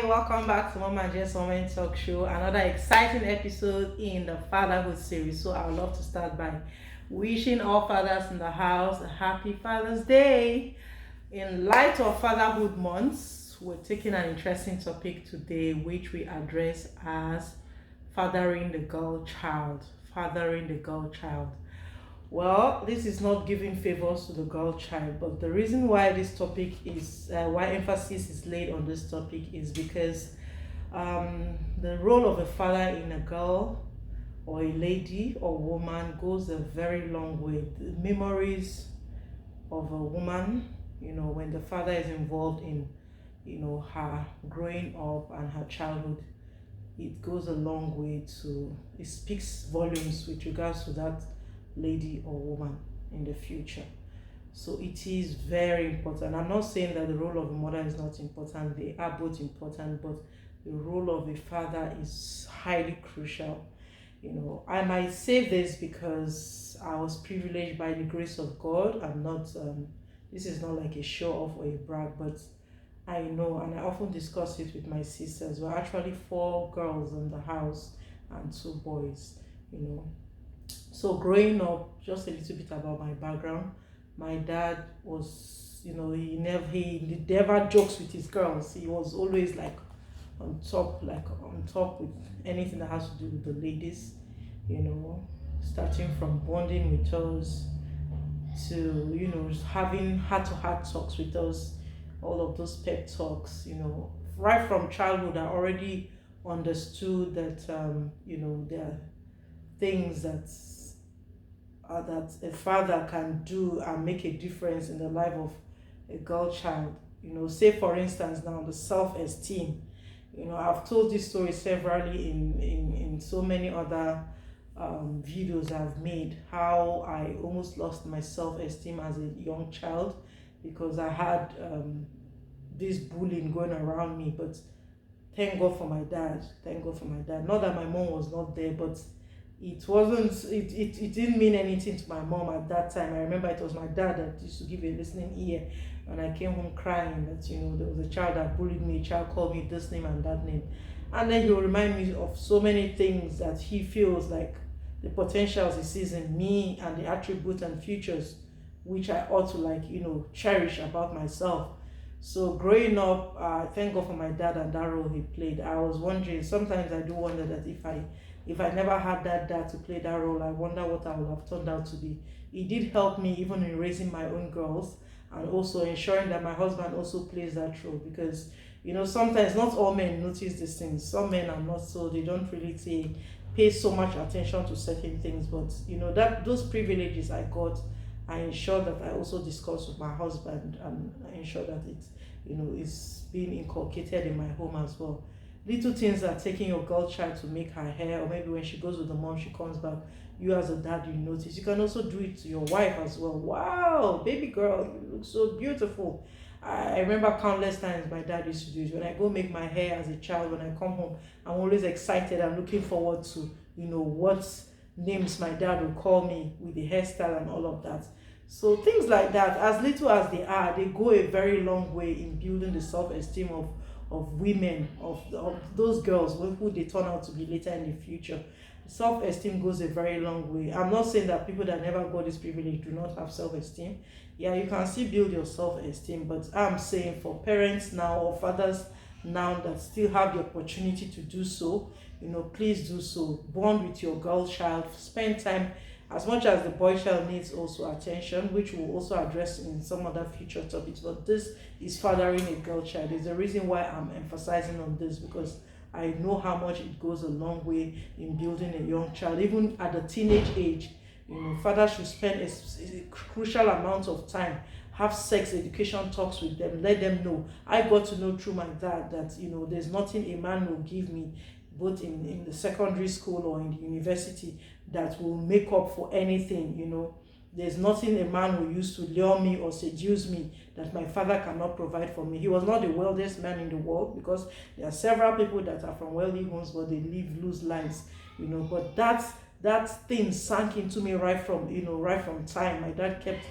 Welcome back to Mama and Jess Women Talk Show. Another exciting episode in the fatherhood series. So I would love to start by wishing all fathers in the house a happy Father's Day. In light of Fatherhood Months, we're taking an interesting topic today, which we address as fathering the girl child. Fathering the girl child. Well, this is not giving favors to the girl child, but the reason why this topic is, why emphasis is laid on this topic is because the role of a father in a girl or a lady or woman goes a very long way. The memories of a woman, when the father is involved in, her growing up and her childhood, it goes a long way it speaks volumes with regards to that lady or woman in the future. So it is very important. I'm not saying that the role of a mother is not important, they are both important, but the role of a father is highly crucial. I might say this because I was privileged by the grace of God. I'm not this is not like a show off or a brag, but I know, and I often discuss it with my sisters. We're actually 4 girls in the house and 2 boys. So growing up, just a little bit about my background. My dad was, he never jokes with his girls. He was always like on top with anything that has to do with the ladies. Starting from bonding with us to having heart-to-heart talks with us, all of those pep talks. Right from childhood, I already understood that there are things that a father can do and make a difference in the life of a girl child. Say for instance now the self-esteem. I've told this story severally in so many other videos I've made, how I almost lost my self-esteem as a young child because I had this bullying going around me. But thank God for my dad. Thank God for my dad. Not that my mom was not there, but it didn't mean anything to my mom at that time. I remember it was my dad that used to give a listening ear when I came home crying that there was a child that bullied me, a child called me this name and that name. And then he'll remind me of so many things that he feels like the potentials he sees in me and the attributes and futures which I ought to cherish about myself. So growing up, thank God for my dad and that role he played. I was wondering, sometimes I do wonder that if I never had that dad to play that role, I wonder what I would have turned out to be. It did help me even in raising my own girls and also ensuring that my husband also plays that role, because sometimes not all men notice these things. Some men are not, so they don't really pay so much attention to certain things. But that those privileges I got, I ensure that I also discuss with my husband, and I ensure that it is being inculcated in my home as well. Little things are taking your girl child to make her hair, or maybe when she goes with the mom, she comes back, you as a dad, you notice. You can also do it to your wife as well. Wow, baby girl, you look so beautiful. I remember countless times my dad used to do it. When I go make my hair as a child, when I come home, I'm always excited and looking forward to what names my dad will call me with the hairstyle and all of that. So things like that, as little as they are, they go a very long way in building the self-esteem of women, of those girls who they turn out to be later in the future. Self-esteem goes a very long way. I'm not saying that people that never got this privilege do not have self-esteem. Yeah, you can still build your self-esteem, but I'm saying for parents now or fathers now that still have the opportunity to do so, please do so. Bond with your girl child, spend time. As much as the boy child needs also attention, which we'll also address in some other future topics, but this is fathering a girl child. There's a reason why I'm emphasizing on this, because I know how much it goes a long way in building a young child. Even at the teenage age, fathers should spend a crucial amount of time, have sex education talks with them, let them know. I got to know through my dad that there's nothing a man will give me, both in the secondary school or in the university, that will make up for anything. There's nothing a man will use to lure me or seduce me that my father cannot provide for me. He was not the wealthiest man in the world, because there are several people that are from wealthy homes but they live loose lives. But that thing sank into me right from time. My dad kept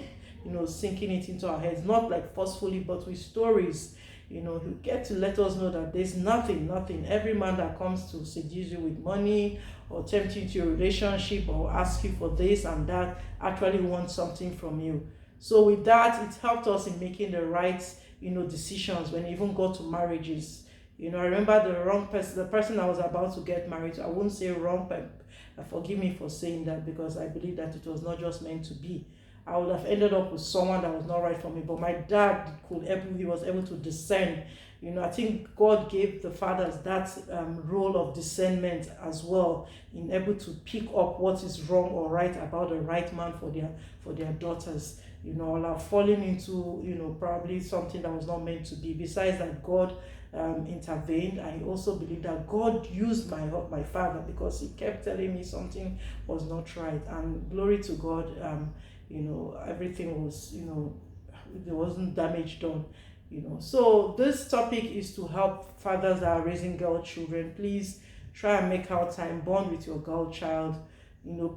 sinking it into our heads, not like forcefully, but with stories. He'll get to let us know that there's nothing. Every man that comes to seduce you with money or tempt you to a relationship or ask you for this and that actually wants something from you. So with that, it helped us in making the right, decisions when we even got to marriages. I remember the wrong person, the person I was about to get married to. I wouldn't say wrong, but forgive me for saying that, because I believe that it was not just meant to be. I would have ended up with someone that was not right for me, but my dad he was able to discern. I think God gave the fathers that role of discernment as well, in able to pick up what is wrong or right about the right man for their daughters. Or have fallen into probably something that was not meant to be. Besides that, God intervened. I also believe that God used my father, because he kept telling me something was not right, and glory to God. Everything was, there wasn't damage done. So this topic is to help fathers that are raising girl children. Please try and make out time, bond with your girl child.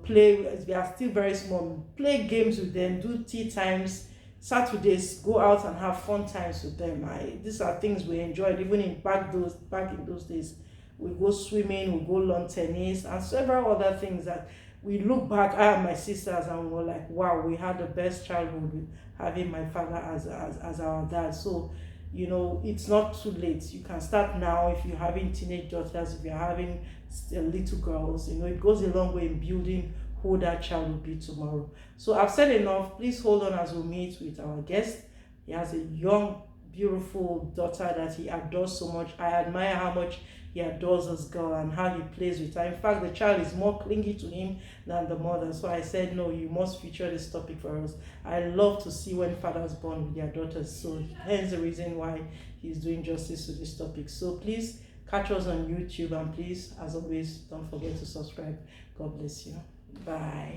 Play, they are still very small, play games with them, do tea times, Saturdays, go out and have fun times with them. These are things we enjoyed even back in those days. We go swimming, we go lawn tennis, and several other things that we look back, I and my sisters, and we're like, wow, we had the best childhood with having my father as our dad. So it's not too late. You can start now. If you're having teenage daughters, if you're having little girls, it goes a long way in building who that child will be tomorrow. So I've said enough. Please hold on as we meet with our guest. He has a young, beautiful daughter that he adores so much. I admire how much he adores this girl and how he plays with her. In fact, the child is more clingy to him than the mother. So I said, no, you must feature this topic for us. I love to see when fathers bond with their daughters. So hence the reason why he's doing justice to this topic. So please catch us on YouTube, and please, as always, don't forget to subscribe. God bless you. Bye.